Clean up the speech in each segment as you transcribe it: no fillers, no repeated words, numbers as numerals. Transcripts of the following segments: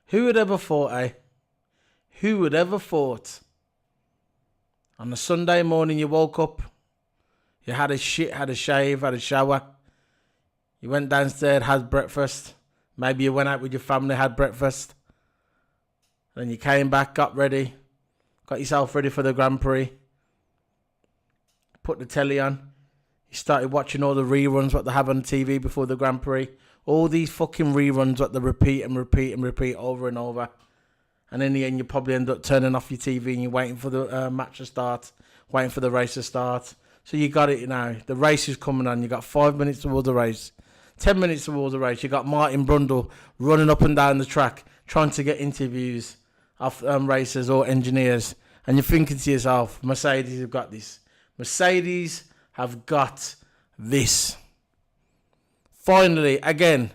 Who would ever thought, eh? Who would ever thought? On a Sunday morning you woke up, you had a shit, had a shave, had a shower. You went downstairs, had breakfast. Maybe you went out with your family, had breakfast. Then you came back, got ready, got yourself ready for the Grand Prix. Put the telly on. You started watching all the reruns what they have on TV before the Grand Prix. All these fucking reruns what they repeat and repeat and repeat over and over. And in the end, you probably end up turning off your TV and you're waiting for the match to start, waiting for the race to start. So you got it now. The race is coming on. You got 5 minutes towards the race, 10 minutes towards the race. You got Martin Brundle running up and down the track, trying to get interviews of racers or engineers. And you're thinking to yourself, Mercedes have got this. Mercedes have got this. Finally, again,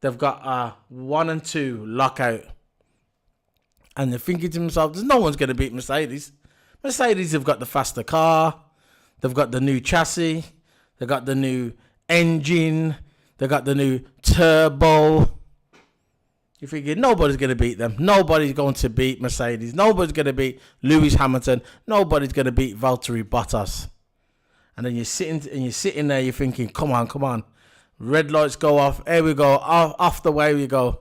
they've got a 1 and 2 lockout. And they're thinking to themselves, no one's going to beat Mercedes. Mercedes have got the faster car. They've got the new chassis. They've got the new engine. They've got the new turbo. You're thinking, nobody's going to beat them. Nobody's going to beat Mercedes. Nobody's going to beat Lewis Hamilton. Nobody's going to beat Valtteri Bottas. And then you're sitting there, you're thinking, come on. Red lights go off. Here we go. Off the way we go.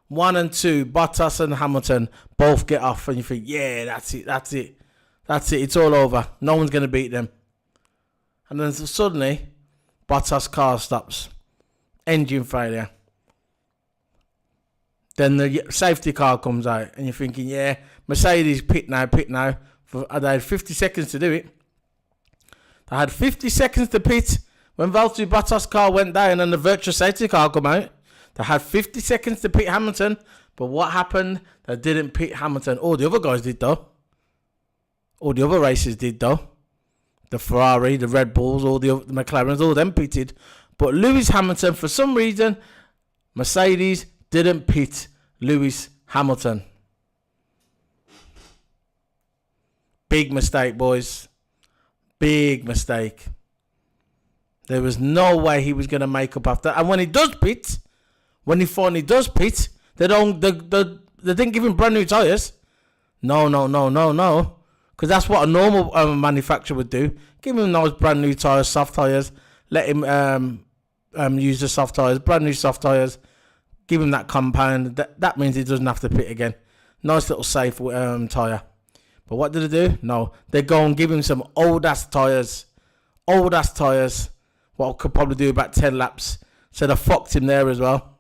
1 and 2, Bottas and Hamilton both get off. And you think, yeah, that's it. It's all over. No one's going to beat them. And then suddenly, Bottas' car stops. Engine failure. Then the safety car comes out. And you're thinking, yeah, Mercedes pit now. They had 50 seconds to do it. They had 50 seconds to pit when Valtteri Bottas' car went down and the virtual safety car come out. They had 50 seconds to pit Hamilton. But what happened? They didn't pit Hamilton. All the other guys did, though. All the other races did, though. The Ferrari, the Red Bulls, all the McLarens, all them pitted. But Lewis Hamilton, for some reason, Mercedes didn't pit Lewis Hamilton. Big mistake, boys. Big mistake. There was no way he was going to make up after. And when he does pit, when he finally does pit, they didn't give him brand new tyres. No. Because that's what a normal manufacturer would do. Give him those brand new tyres, soft tyres. Let him use the soft tyres, brand new soft tyres. Give him that compound. That means he doesn't have to pit again. Nice little safe tyre. But what did they do? No. They go and give him some old-ass tyres. Old-ass tyres. What could probably do about 10 laps. So they fucked him there as well.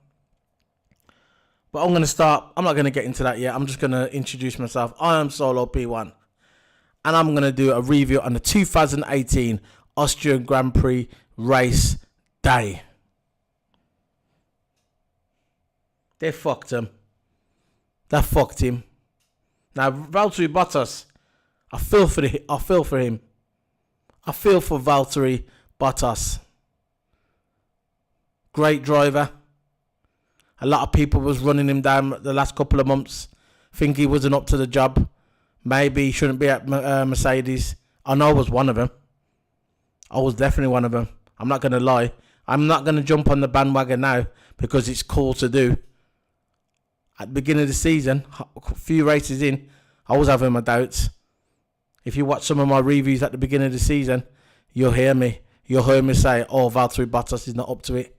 But I'm going to start. I'm not going to get into that yet. I'm just going to introduce myself. I am Solo P1. And I'm going to do a review on the 2018 Austrian Grand Prix race day. They fucked him. They fucked him. Now, Valtteri Bottas, I feel for him. I feel for Valtteri Bottas. Great driver. A lot of people was running him down the last couple of months. Think he wasn't up to the job. Maybe he shouldn't be at Mercedes. I know I was one of them. I was definitely one of them. I'm not going to lie. I'm not going to jump on the bandwagon now because it's cool to do. At the beginning of the season, a few races in, I was having my doubts. If you watch some of my reviews at the beginning of the season, you'll hear me. You'll hear me say, oh, Valtteri Bottas is not up to it.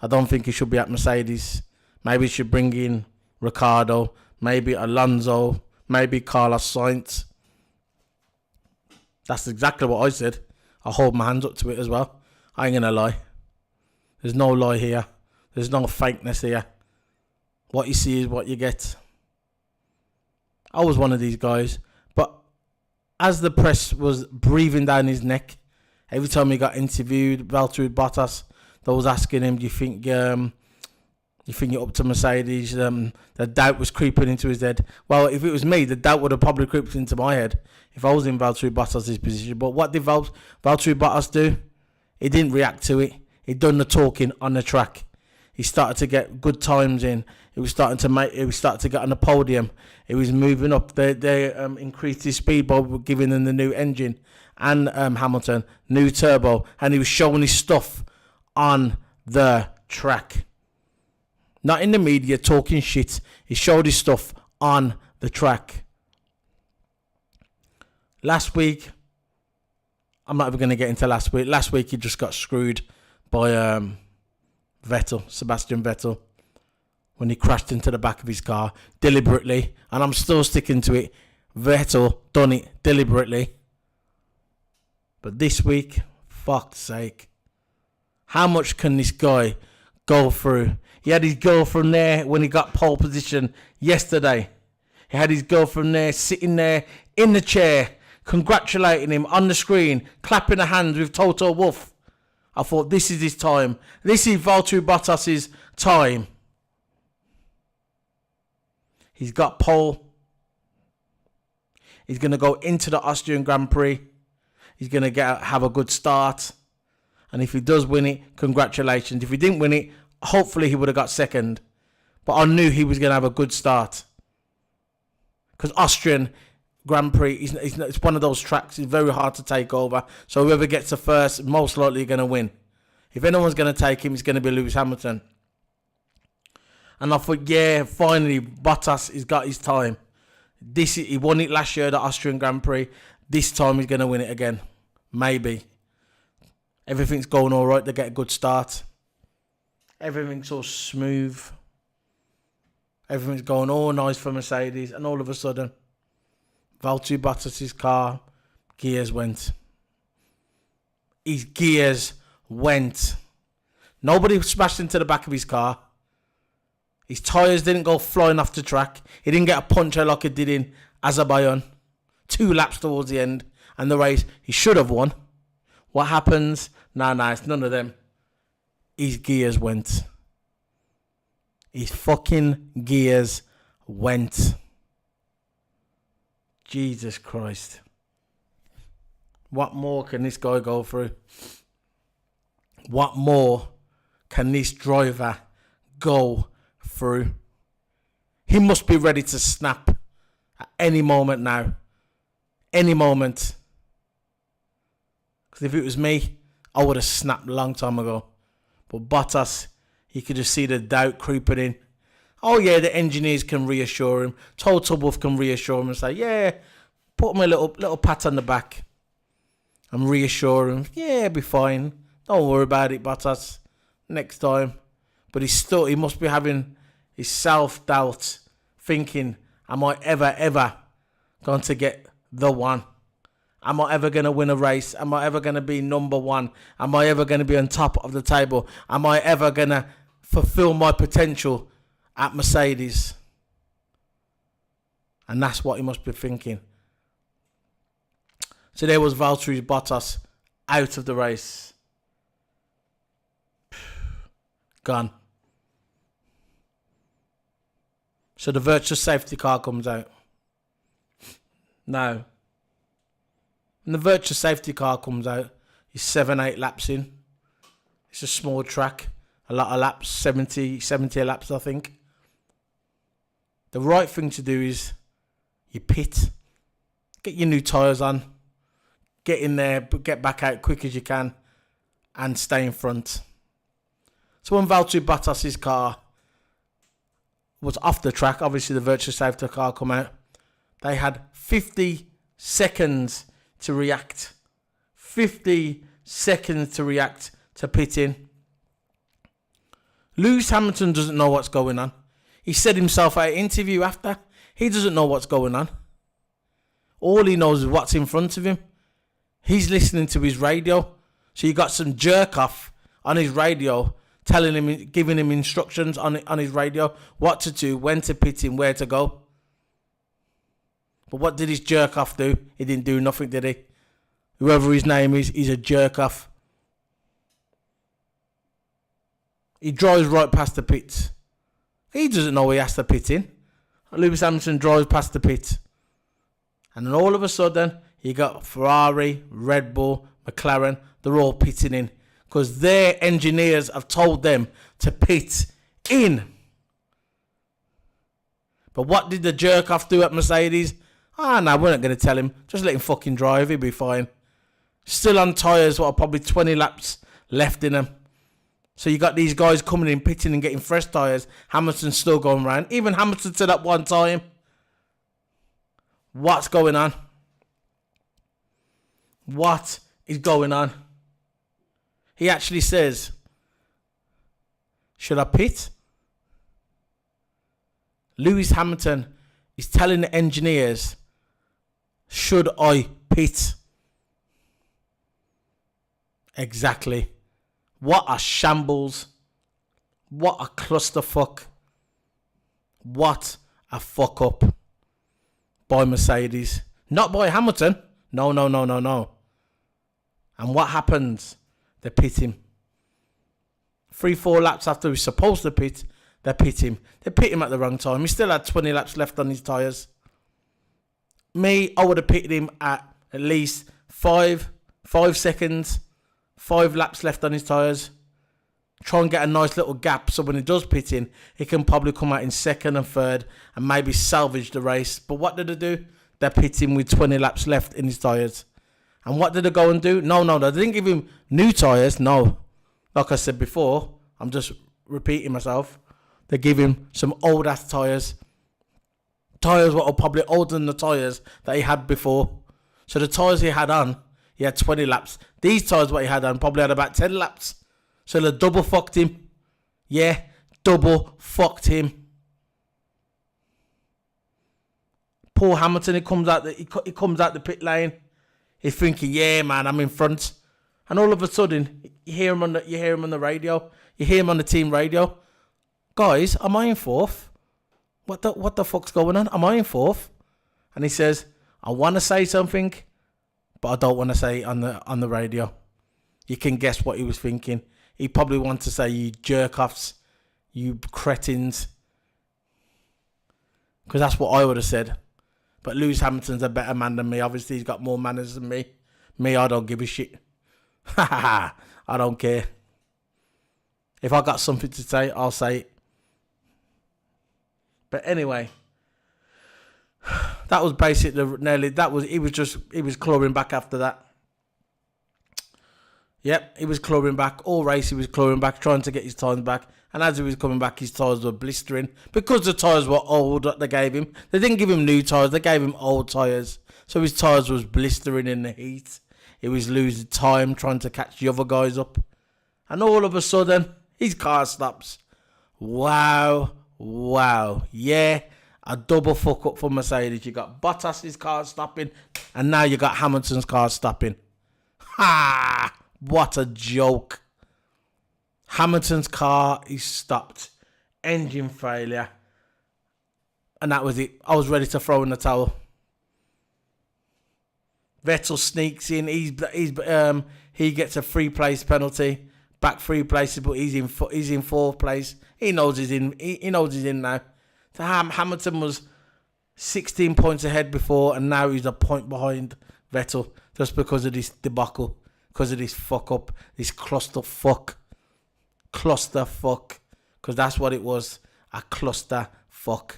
I don't think he should be at Mercedes. Maybe he should bring in Ricciardo, maybe Alonso, maybe Carlos Sainz. That's exactly what I said. I hold my hands up to it as well. I ain't going to lie. There's no lie here. There's no fakeness here. What you see is what you get. I was one of these guys. But as the press was breathing down his neck, every time he got interviewed, Valtteri Bottas, they was asking him, do you think you're up to Mercedes? The doubt was creeping into his head. Well, if it was me, the doubt would have probably creeped into my head if I was in Valtteri Bottas' position. But what did Valtteri Bottas do? He didn't react to it. He done the talking on the track. He started to get good times in. He was starting to get on the podium. He was moving up. They increased his speed by giving him the new engine and Hamilton new turbo, and he was showing his stuff on the track. Not in the media talking shit. He showed his stuff on the track. Last week, I'm not even going to get into last week. Last week he just got screwed by Sebastian Vettel, when he crashed into the back of his car deliberately. And I'm still sticking to it. Vettel done it deliberately. But this week, fuck's sake. How much can this guy go through? He had his girlfriend there when he got pole position yesterday. He had his girlfriend there, sitting there in the chair, congratulating him on the screen, clapping her hands with Toto Wolff. I thought, this is his time. This is Valtteri Bottas's time. He's got pole. He's going to go into the Austrian Grand Prix. He's going to have a good start. And if he does win it, congratulations. If he didn't win it, hopefully he would have got second. But I knew he was going to have a good start. Because Austrian Grand Prix, it's one of those tracks. It's very hard to take over. So whoever gets the first, most likely going to win. If anyone's going to take him, it's going to be Lewis Hamilton. And I thought, yeah, finally, Bottas has got his time. He won it last year, the Austrian Grand Prix. This time he's going to win it again. Maybe. Everything's going all right. They get a good start. Everything's all smooth. Everything's going all nice for Mercedes. And all of a sudden, Valtteri Bottas' car, gears went. His gears went. Nobody smashed into the back of his car. His tyres didn't go flying off the track. He didn't get a puncture like he did in Azerbaijan. 2 laps towards the end. And the race, he should have won. What happens? Nah, it's none of them. His gears went. His fucking gears went. Jesus Christ. What more can this guy go through? What more can this driver go through? He must be ready to snap at any moment now. Any moment. Because if it was me, I would have snapped a long time ago. But Bottas, you could just see the doubt creeping in. Oh yeah, the engineers can reassure him. Toto Wolff can reassure him and say, yeah, put him a little pat on the back. And reassure him, yeah, be fine. Don't worry about it, Bottas. Next time. But he must be having his self-doubt, thinking, am I ever going to get the one? Am I ever going to win a race? Am I ever going to be number one? Am I ever going to be on top of the table? Am I ever going to fulfill my potential at Mercedes? And that's what he must be thinking. So there was Valtteri Bottas out of the race. Gone. So the virtual safety car comes out. Now, when the virtual safety car comes out, he's 7-8 laps in. It's a small track. A lot of laps, 70 laps, I think. The right thing to do is you pit. Get your new tyres on. Get in there, but get back out quick as you can. And stay in front. So when Valtteri Bottas' car was off the track, obviously the virtual safety car come out. They had 50 seconds to react. 50 seconds to react to pitting. Lewis Hamilton doesn't know what's going on. He said himself at an interview after. He doesn't know what's going on. All he knows is what's in front of him. He's listening to his radio. So you got some jerk off on his radio telling him, giving him instructions on his radio, what to do, when to pit him, where to go. But what did his jerk off do? He didn't do nothing, did he? Whoever his name is, he's a jerk off. He drives right past the pits. He doesn't know he has to pit in. Lewis Hamilton drives past the pit. And then all of a sudden, you got Ferrari, Red Bull, McLaren, they're all pitting in. Because their engineers have told them to pit in. But what did the jerk off do at Mercedes? No, we're not going to tell him. Just let him fucking drive. He'll be fine. Still on tyres, probably 20 laps left in them. So you got these guys coming in, pitting and getting fresh tyres. Hamilton's still going round. Even Hamilton said at one time, what's going on? What is going on? He actually says, should I pit? Lewis Hamilton is telling the engineers, should I pit? Exactly. What a shambles. What a clusterfuck. What a fuck up by Mercedes. Not by Hamilton. No. And what happens? They pit him. 3-4 laps after he's supposed to pit, they pit him. They pit him at the wrong time. He still had 20 laps left on his tyres. Me, I would have pitted him at least 5 seconds. 5 laps left on his tyres. Try and get a nice little gap so when he does pit in, he can probably come out in second and third and maybe salvage the race. But what did they do? They pit him with 20 laps left in his tyres. And what did they go and do? No, they didn't give him new tyres. No. Like I said before, I'm just repeating myself. They give him some old ass tyres. Tyres what are probably older than the tyres that he had before. So the tyres he had on, he had 20 laps. These tyres what he had on probably had about 10 laps. So they double fucked him. Yeah, double fucked him. Poor Hamilton, he comes out the pit lane. He's thinking, yeah, man, I'm in front. And all of a sudden, you hear him on the radio. You hear him on the team radio. Guys, am I in fourth? What the fuck's going on? Am I in fourth? And he says, I want to say something, but I don't want to say it on the radio. You can guess what he was thinking. He probably wanted to say, you jerk-offs, you cretins. Because that's what I would have said. But Lewis Hamilton's a better man than me. Obviously, he's got more manners than me. Me, I don't give a shit. I don't care. If I got something to say, I'll say it. But anyway, that was basically nearly. He was clawing back after that. Yep, he was clawing back. All race, he was clawing back, trying to get his tyres back. And as he was coming back, his tyres were blistering. Because the tyres were old that they gave him. They didn't give him new tyres, they gave him old tyres. So his tyres was blistering in the heat. He was losing time trying to catch the other guys up. And all of a sudden, his car stops. Wow. Yeah, a double fuck up for Mercedes. You got Bottas's car stopping, and now you got Hamilton's car stopping. Ha! What a joke. Hamilton's car is stopped. Engine failure. And that was it. I was ready to throw in the towel. Vettel sneaks in. He gets a 3-place penalty. Back 3 places, but he's in 4th place. He knows he's in. He knows he's in now. So Hamilton was 16 points ahead before, and now he's a point behind Vettel just because of this debacle, because of this fuck up, this clusterfuck, because that's what it was, a clusterfuck.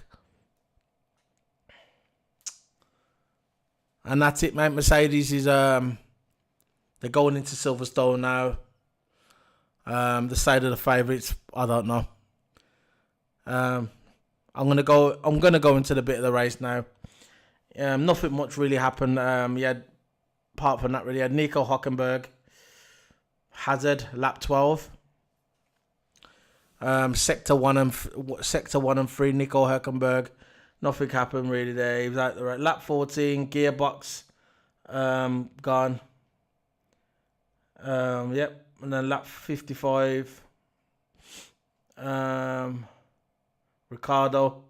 And that's it, mate. Mercedes is they're going into Silverstone now. The side of the favourites, I don't know. I'm gonna go into the bit of the race now. Nothing much really happened. Apart from that, really, had Nico Hülkenberg, Hazard, lap 12. Sector 1 and 3, Nico Hülkenberg. Nothing happened really there. He was out the right. Lap 14, gearbox, gone. Yep. And then lap 55, Ricardo.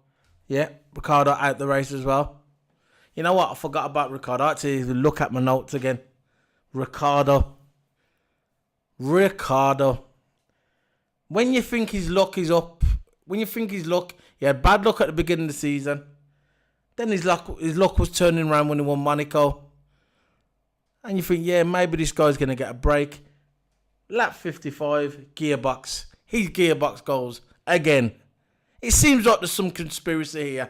Yeah, Ricardo out the race as well. You know what? I forgot about Ricardo. I had to look at my notes again. Ricardo. When you think his luck is up, he had bad luck at the beginning of the season. Then his luck was turning around when he won Monaco. And you think, yeah, maybe this guy's going to get a break. Lap 55, gearbox. His gearbox goes again. It seems like there's some conspiracy here.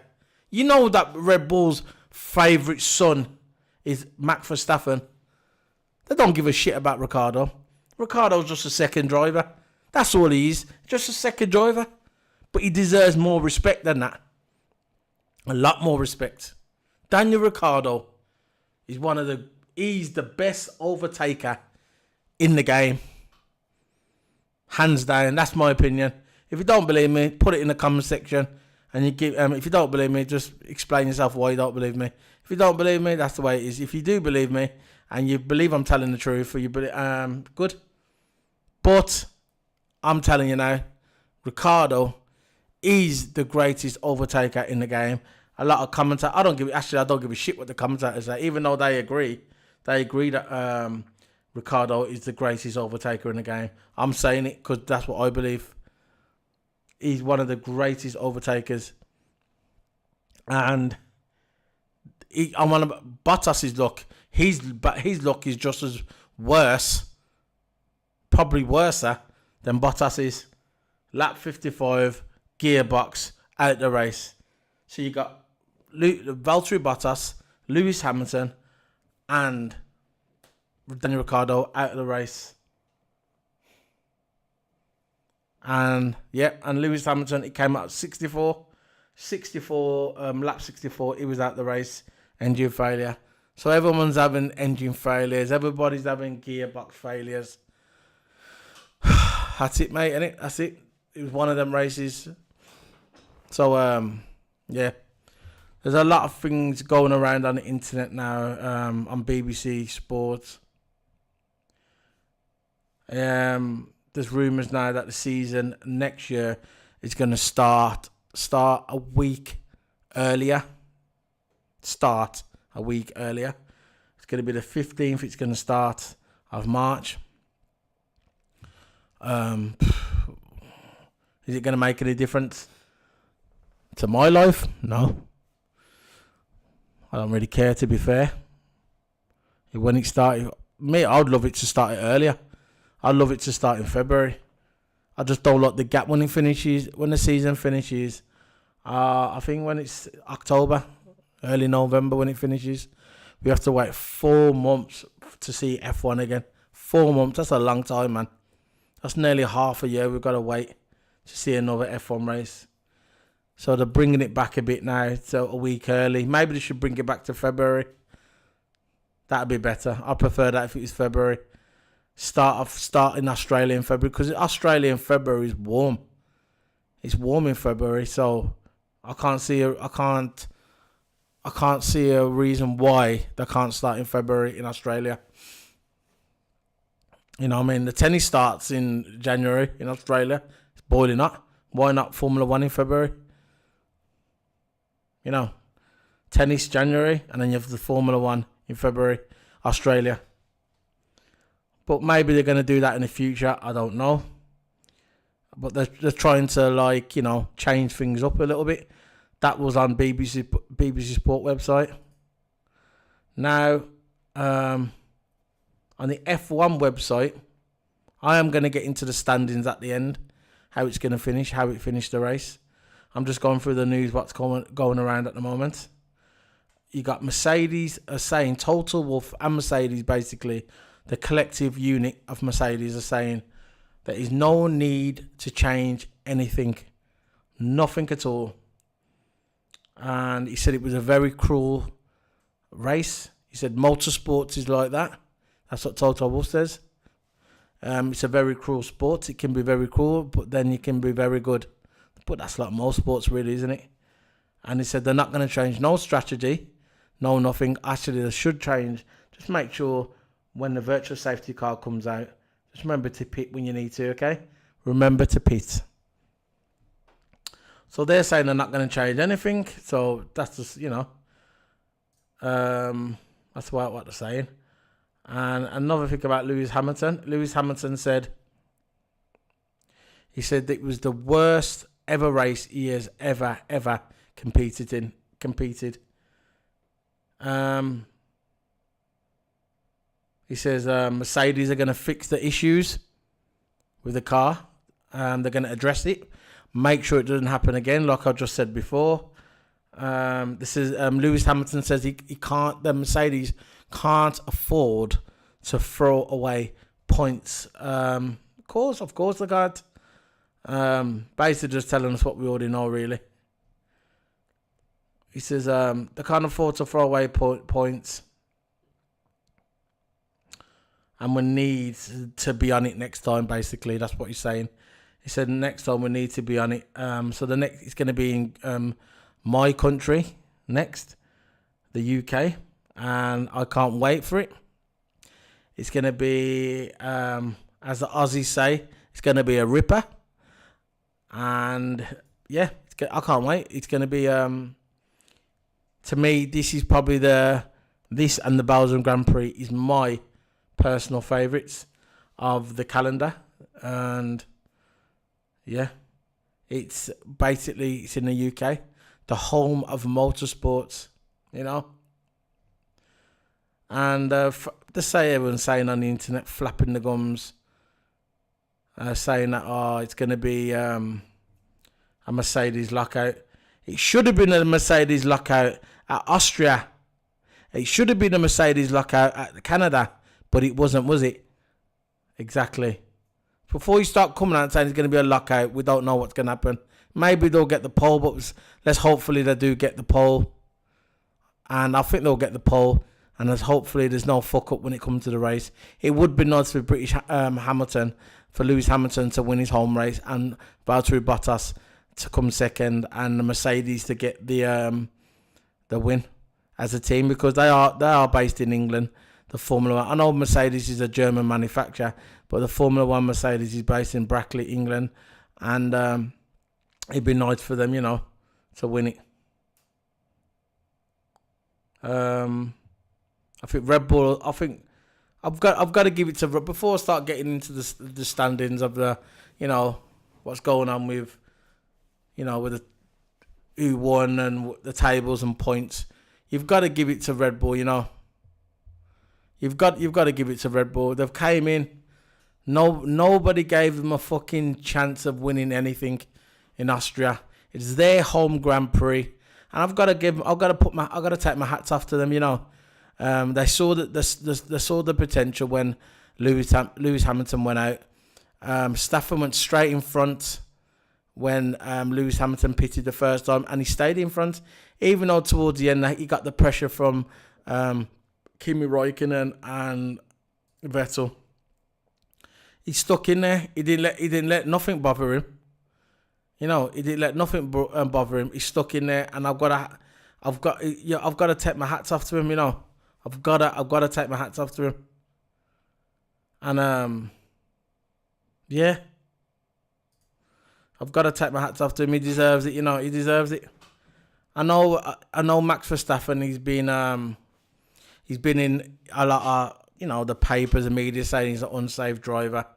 You know that Red Bull's favourite son is Max Verstappen. They don't give a shit about Ricardo. Ricardo's just a second driver. That's all he is. Just a second driver. But he deserves more respect than that. A lot more respect. Daniel Ricciardo is he's the best overtaker in the game. Hands down. That's my opinion. If you don't believe me, put it in the comment section. And you give. If you don't believe me, just explain yourself why you don't believe me. If you don't believe me, that's the way it is. If you do believe me, and you believe I'm telling the truth, or you believe, good. But I'm telling you now, Ricciardo is the greatest overtaker in the game. A lot of commentators, I don't give a shit what the commentators say, even though they agree that Ricciardo is the greatest overtaker in the game. I'm saying it because that's what I believe. He's one of the greatest overtakers. And I'm on Bottas's luck. His luck is just as worse, probably worse than Bottas's. Lap 55, gearbox, out the race. So you got Valtteri Bottas, Lewis Hamilton, and Daniel Ricciardo out of the race. And Lewis Hamilton, it came out at 64, lap 64, he was out the race, engine failure. So everyone's having engine failures, everybody's having gearbox failures. That's it, mate, innit? That's it. It was one of them races. So, yeah. There's a lot of things going around on the internet now, on BBC Sports. There's rumours now that the season next year is going to start a week earlier. It's going to be the 15th. It's going to start of March. Is it going to make any difference to my life? No. I don't really care, to be fair. When it started, I'd love it to start it earlier. I'd love it to start in February. I just don't like the gap when the season finishes. I think when it's October, early November when it finishes, we have to wait 4 months to see F1 again. 4 months, that's a long time, man. That's nearly half a year we've got to wait to see another F1 race. So they're bringing it back a bit now, so a week early. Maybe they should bring it back to February. That'd be better. I prefer that if it was February. Start in Australia in February, because Australia in February is warm. It's warm in February, so I can't see a reason why they can't start in February in Australia. You know what I mean? The tennis starts in January in Australia. It's boiling hot. Why not Formula 1 in February? You know, tennis January, and then you have the Formula 1 in February, Australia. But maybe they're going to do that in the future. I don't know. But they're trying to, change things up a little bit. That was on BBC Sport website. Now, on the F1 website, I am going to get into the standings at the end, how it's going to finish, how it finished the race. I'm just going through the news, what's going around at the moment. You got Mercedes are saying, Total Wolff and Mercedes, basically, the collective unit of Mercedes are saying there is no need to change anything. Nothing at all. And he said it was a very cruel race. He said motorsports is like that. That's what Toto Wolff says. It's a very cruel sport. It can be very cruel, but then you can be very good. But that's like most sports, really, isn't it? And he said they're not going to change no strategy, no nothing. Actually, they should change. Just make sure when the virtual safety car comes out, just remember to pit when you need to, okay? Remember to pit. So they're saying they're not going to change anything. So that's just, that's what they're saying. And another thing about Lewis Hamilton. Lewis Hamilton said it was the worst ever race he has ever competed in. He says Mercedes are going to fix the issues with the car. They're going to address it. Make sure it doesn't happen again, like I just said before. This is Lewis Hamilton says the Mercedes can't afford to throw away points Of course they can't. Basically just telling us what we already know, really. He says they can't afford to throw away points, and we need to be on it next time. Basically, that's what he's saying. He said next time we need to be on it. So the next it's going to be in my country next, the UK, and I can't wait for it. It's going to be, as the Aussies say, it's going to be a ripper, and yeah, I can't wait. It's going to be. To me, this is probably this and the Belgium Grand Prix is my personal favourites of the calendar, and yeah, it's in the UK, the home of motorsports, you know. And everyone's saying on the internet, flapping the gums, saying that it's going to be a Mercedes lockout. It should have been a Mercedes lockout at Austria. It should have been a Mercedes lockout at Canada, but it wasn't, was it? Exactly. Before you start coming out and saying it's going to be a lockout, we don't know what's going to happen. Maybe they'll get the pole, but let's hopefully they do get the pole. And I think they'll get the pole, and hopefully there's no fuck up when it comes to the race. It would be nice for British Hamilton, for Lewis Hamilton to win his home race, and Valtteri Bottas to come second, and the Mercedes to get the win as a team, because they are based in England. The Formula One. I know Mercedes is a German manufacturer, but the Formula One Mercedes is based in Brackley, England, and it'd be nice for them, to win it. I think Red Bull. I think I've got to give it to before I start getting into the standings of the, what's going on with. With the who won and the tables and points, you've got to give it to Red Bull. You've got to give it to Red Bull. They've came in, nobody gave them a fucking chance of winning anything in Austria. It's their home Grand Prix, and I've got to take my hats off to them. They saw they saw the potential when Lewis Hamilton went out. Stafford went straight in front when Lewis Hamilton pitted the first time, and he stayed in front, even though towards the end he got the pressure from Kimi Räikkönen and Vettel. He stuck in there. He didn't let nothing bother him. He didn't let nothing bother him. He stuck in there, and I've got to take my hats off to him. I've got to take my hats off to him. And yeah. I've got to take my hats off to him. He deserves it, he deserves it. I know Max Verstappen, he's been in a lot of, the papers and media saying he's an unsafe driver.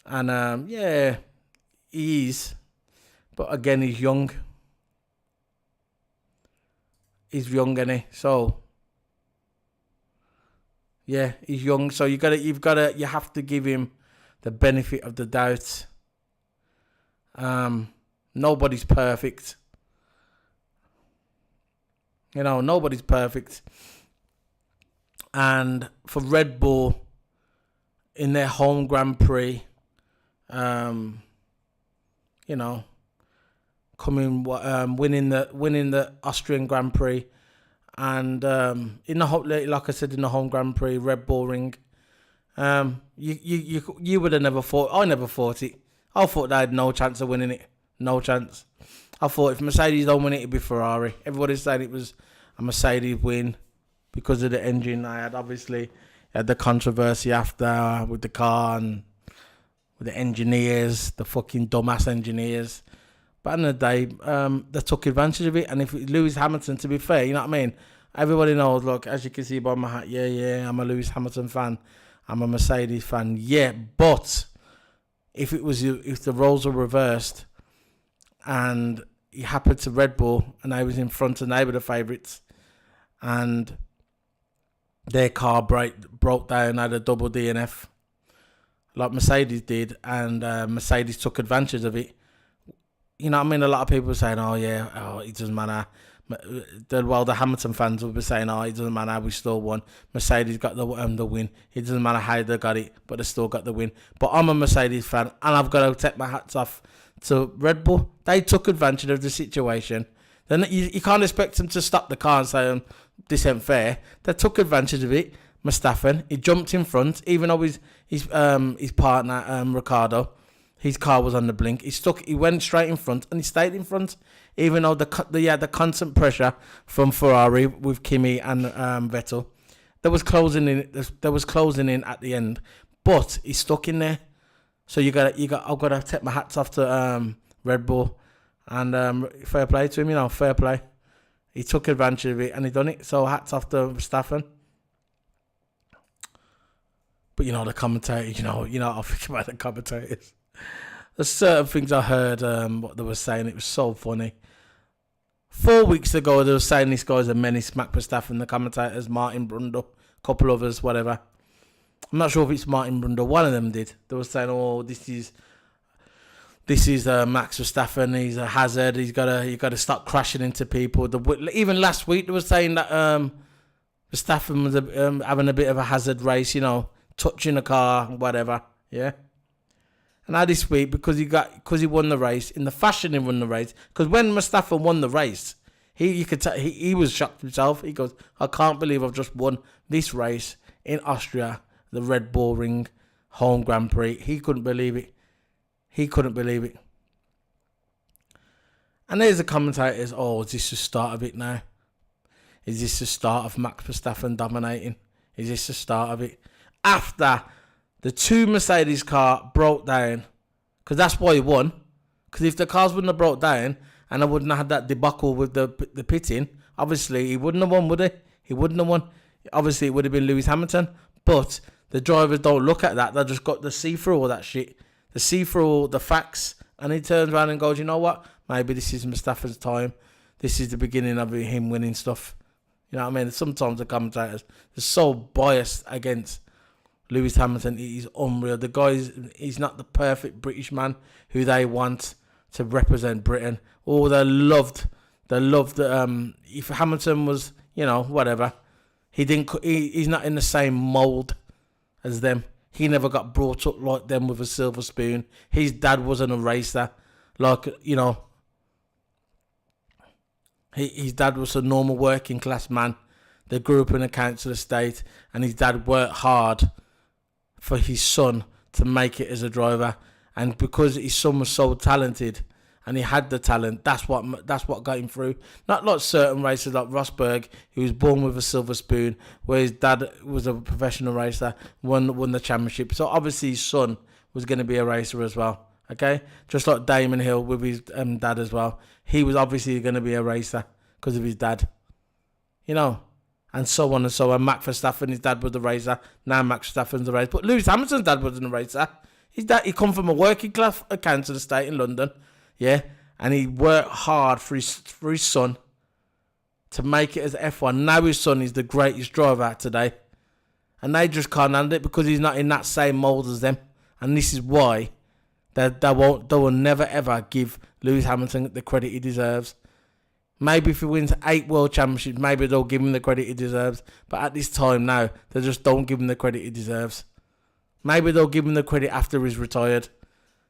And yeah, he is. But again, he's young. He's young, isn't he? So yeah, he's young. So you have to give him the benefit of the doubt. Nobody's perfect. Nobody's perfect. And for Red Bull in their home Grand Prix, winning the Austrian Grand Prix, and in the like I said, in the home Grand Prix, Red Bull ring, you would have never thought. I never thought it. I thought they had no chance of winning it. No chance. I thought if Mercedes don't win it, it'd be Ferrari. Everybody said it was a Mercedes win because of the engine they had. Obviously, had the controversy after with the car and with the engineers, the fucking dumbass engineers. But in the day, they took advantage of it. And if Lewis Hamilton, to be fair, you know what I mean? Everybody knows, look, as you can see by my hat, yeah, I'm a Lewis Hamilton fan. I'm a Mercedes fan. Yeah, but if the roles were reversed and he happened to Red Bull and they was in front and they were the favourites and their car broke down, had a double DNF like Mercedes did, and Mercedes took advantage of it. You know what I mean? A lot of people are saying, it doesn't matter. The Hamilton fans will be saying, "Oh, it doesn't matter, we still won. Mercedes got the win. It doesn't matter how they got it, but they still got the win." But I'm a Mercedes fan, and I've got to take my hats off to Red Bull. They took advantage of the situation. Then you can't expect them to stop the car and say, "This ain't fair." They took advantage of it. Verstappen, he jumped in front, even though his partner Ricardo, his car was on the blink. He went straight in front, and he stayed in front, even though the constant pressure from Ferrari with Kimi and Vettel. There was closing in at the end, but he stuck in there. So I've got to take my hats off to Red Bull, and fair play to him. Fair play. He took advantage of it and he done it. So hats off to Verstappen. But the commentators, I think about the commentators. There's certain things I heard what they were saying. It was so funny. 4 weeks ago, they were saying this guy's a menace, Max Verstappen. The commentators, Martin Brundle, a couple others, whatever. I'm not sure if it's Martin Brundle. One of them did. They were saying, "Oh, this is Max Verstappen. He's a hazard. You got to stop crashing into people." Even last week, they were saying that Verstappen was having a bit of a hazard race. Touching the car, whatever. Yeah. And now this week, because he won the race in the fashion he won the race. Because when Verstappen won the race, you could tell he was shocked himself. He goes, "I can't believe I've just won this race in Austria, the Red Bull Ring home Grand Prix." He couldn't believe it. And there's the commentators. "Oh, is this the start of it now? Is this the start of Max Verstappen dominating? Is this the start of it?" After the two Mercedes car broke down, because that's why he won. Because if the cars wouldn't have broke down and I wouldn't have had that debacle with the pitting, obviously he wouldn't have won, would he? He wouldn't have won. Obviously it would have been Lewis Hamilton. But the drivers don't look at that. They just got to see through all that shit. They see through all the facts, and he turns around and goes, "You know what? Maybe this is Verstappen's time. This is the beginning of him winning stuff." You know what I mean? Sometimes the commentators are so biased against Lewis Hamilton. He's unreal. The guy he's not the perfect British man who they want to represent Britain. Oh, they loved if Hamilton was, whatever. He's not in the same mould as them. He never got brought up like them with a silver spoon. His dad wasn't a racer. His dad was a normal working class man. They grew up in a council estate, and his dad worked hard for his son to make it as a driver. And because his son was so talented and he had the talent, that's what got him through. Not like certain racers like Rosberg, who was born with a silver spoon, where his dad was a professional racer, won the championship. So obviously his son was going to be a racer as well. Okay, just like Damon Hill with his dad as well. He was obviously going to be a racer because of his dad. And so on and so on. Max Verstappen, his dad was a racer. Now Max Verstappen's a racer. But Lewis Hamilton's dad wasn't a racer. His dad, he come from a working class council estate in London. Yeah. And he worked hard for his son to make it as F1. Now his son is the greatest driver today. And they just can't handle it because he's not in that same mould as them. And this is why they will never ever give Lewis Hamilton the credit he deserves. Maybe if he wins 8 world championships, maybe they'll give him the credit he deserves. But at this time now, they just don't give him the credit he deserves. Maybe they'll give him the credit after he's retired.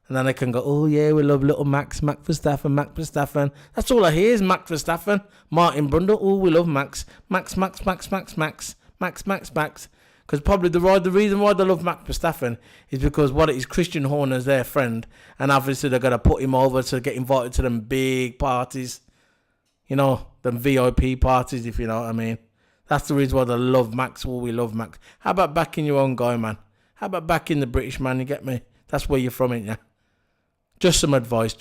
And then they can go, "Oh yeah, we love little Max Verstappen. That's all I hear is Max Verstappen. Martin Brundle, "Oh, we love Max. Max. Because probably the reason why they love Max Verstappen is because Christian Horner's their friend. And obviously they're going to put him over to get invited to them big parties. Them VIP parties, if you know what I mean. That's the reason why they love Max. We love Max. How about backing your own guy, man? How about backing the British man, you get me? That's where you're from, ain't you? Just some advice.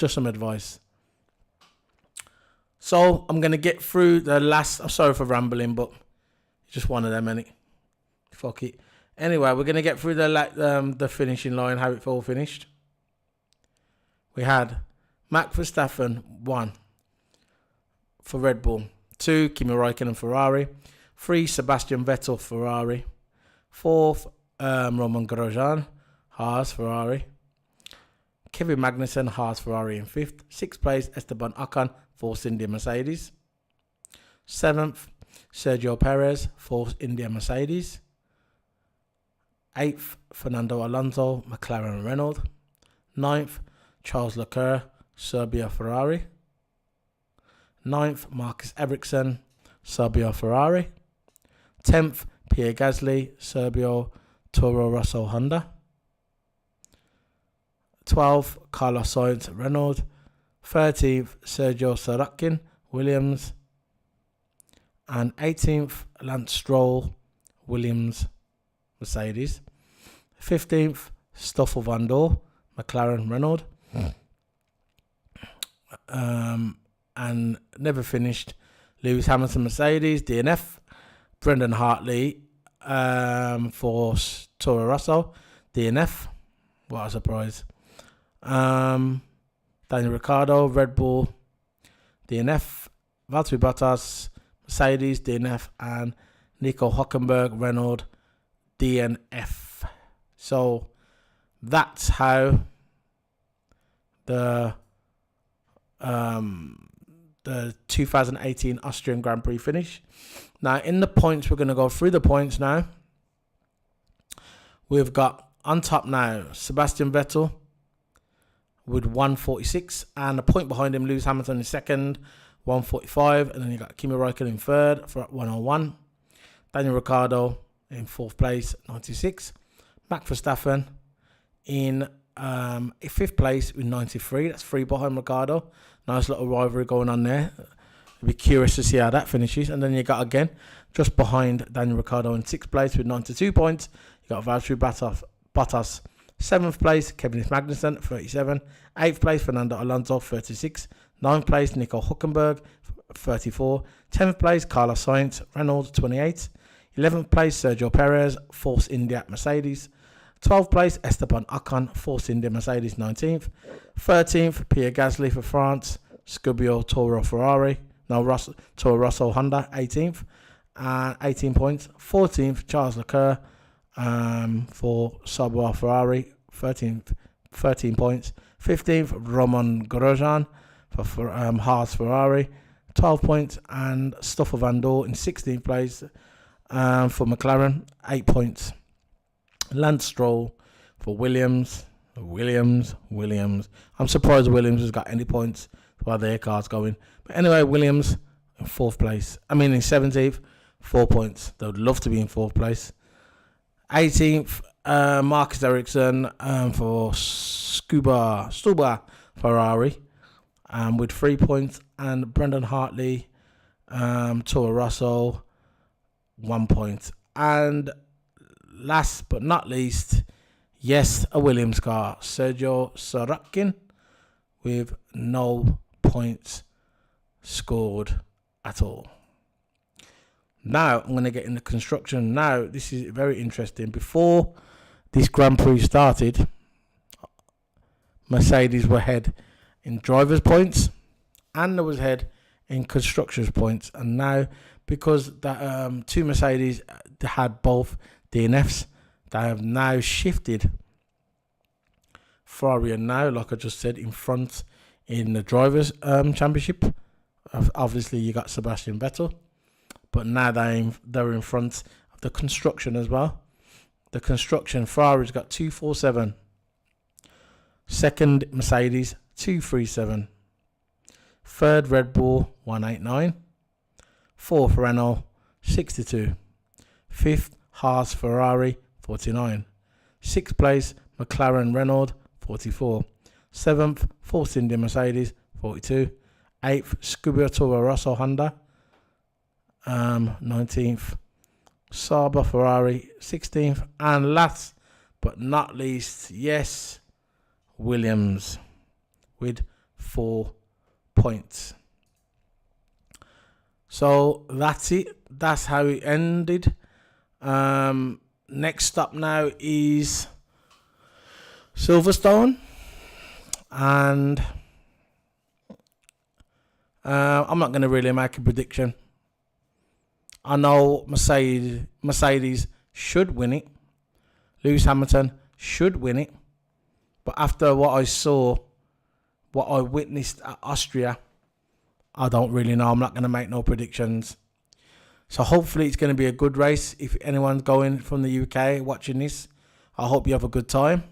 So, I'm going to get through the last... I'm sorry for rambling, but it's just one of them, innit? Fuck it. Anyway, we're going to get through the finishing line, how it all finished. We had Max Verstappen, 1. For Red Bull. 2, Kimi Räikkönen, Ferrari. 3, Sebastian Vettel, Ferrari. 4th, Roman Grosjean, Haas, Ferrari. Kevin Magnussen, Haas, Ferrari in 5th. 6th place, Esteban Ocon, Force India, Mercedes. 7th, Sergio Perez, Force India Mercedes. 8th, Fernando Alonso, McLaren Renault. 9th, Charles Leclerc, Serbia Ferrari. 9th, Marcus Ericsson, Serbia Ferrari. 10th, Pierre Gasly, Serbia Toro Rosso Honda. 12th, Carlos Sainz, Renault. 13th, Sergio Sarakin, Williams. And 18th, Lance Stroll, Williams, Mercedes. 15th, Stoffel Van Dorn, McLaren Renault. And never finished, Lewis Hamilton Mercedes, DNF. Brendan Hartley for Toro Rosso, DNF. What a surprise. Daniel Ricciardo, Red Bull, DNF. Valtteri Bottas, Mercedes, DNF. And Nico Hülkenberg, Renault, DNF. So that's how the 2018 Austrian Grand Prix finish. Now, in the points, we're going to go through the points now. We've got on top now Sebastian Vettel with 146, and a point behind him, Lewis Hamilton in second, 145, and then you got Kimi Räikkönen in third for 101. Daniel Ricciardo in fourth place, 96. Max Verstappen in fifth place with 93. That's 3 behind Ricciardo. Nice little rivalry going on there. I'll be curious to see how that finishes. And then you got again, just behind Daniel Ricciardo in 6th place with 92 points. You got Valtteri Bottas, 7th place, Kevin Magnussen, 37. 8th place, Fernando Alonso, 36. 9th place, Nico Hülkenberg, 34. 10th place, Carlos Sainz, Renault, 28. 11th place, Sergio Perez, Force India Mercedes. 12th place, Esteban Ocon, Force India Mercedes, 19th. 13th, Pierre Gasly for France, Scubio Toro Ferrari. Toro Rosso Honda, 18th. 18 points. 14th, Charles Leclerc for Sauber Ferrari, 13 points. 15th, Roman Grosjean for Haas Ferrari, 12 points. And Stoffel Van Dorn in 16th place for McLaren, 8 points. Lance Stroll for Williams. I'm surprised Williams has got any points while their car's going. But anyway, Williams in 4th place. In 17th, 4 points. They would love to be in 4th place. 18th, Marcus Ericsson for Stuba Ferrari with 3 points. And Brendan Hartley, Toro Rosso, 1 point. And last but not least, yes, a Williams car, Sergio Sarakin, with no points scored at all. Now, I'm going to get into construction. Now, this is very interesting. Before this Grand Prix started, Mercedes were ahead in drivers' points and there was ahead in constructors' points. And now, because the two Mercedes had both DNFs, they have now shifted Ferrari and now, like I just said, in front in the drivers' championship. Obviously, you got Sebastian Vettel, but now they're in front of the construction as well. The construction, Ferrari's got 247. Second, Mercedes, 237. Third, Red Bull, 189. Fourth, Renault, 62. Fifth, Haas Ferrari, 49. Sixth place, McLaren Renault, 44. Seventh, Force India Mercedes, 42. Eighth, Scubio Toro Rosso Honda, 19th. Sauber Ferrari, 16th. And last but not least, yes, Williams with 4 points. So that's it. That's how it ended. Next up now is Silverstone. And I'm not going to really make a prediction. I know Mercedes should win it. Lewis Hamilton should win it. But after what I saw, what I witnessed at Austria, I don't really know. I'm not going to make no predictions. So hopefully it's going to be a good race. If anyone's going from the UK watching this, I hope you have a good time.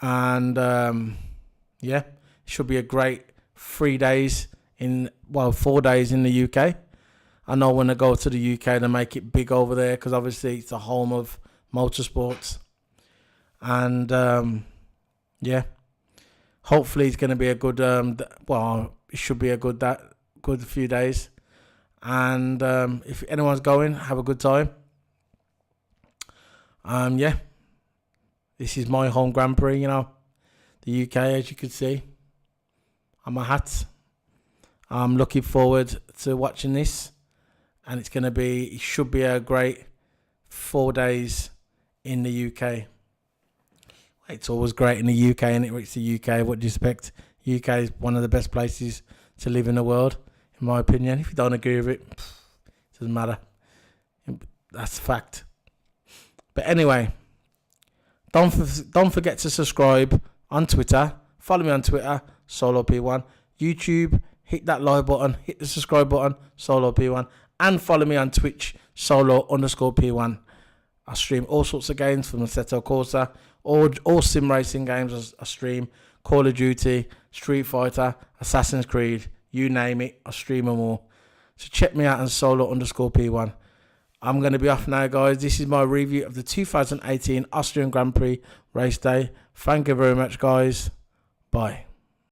And yeah, it should be a great 4 days in the UK. I know when I go to the UK, they make it big over there because obviously it's the home of motorsports. And yeah, hopefully it's going to be a good. It should be a good few days. And if anyone's going, have a good time. Yeah, this is my home Grand Prix. The UK, as you can see, on my hat. I'm looking forward to watching this, and it should be a great 4 days in the UK. It's always great in the UK, and it's the UK. What do you expect? UK is one of the best places to live in the world, in my opinion. If you don't agree with it, it doesn't matter. That's a fact. But anyway, don't forget to subscribe on Twitter. Follow me on Twitter, Solo P1. YouTube, hit that like button, hit the subscribe button, Solo P1. And follow me on Twitch, Solo_P1. I stream all sorts of games from Assetto Corsa, all sim racing games I stream. Call of Duty, Street Fighter, Assassin's Creed, you name it, I stream them all. So check me out on Solo_P1. I'm going to be off now, guys. This is my review of the 2018 Austrian Grand Prix race day. Thank you very much, guys. Bye.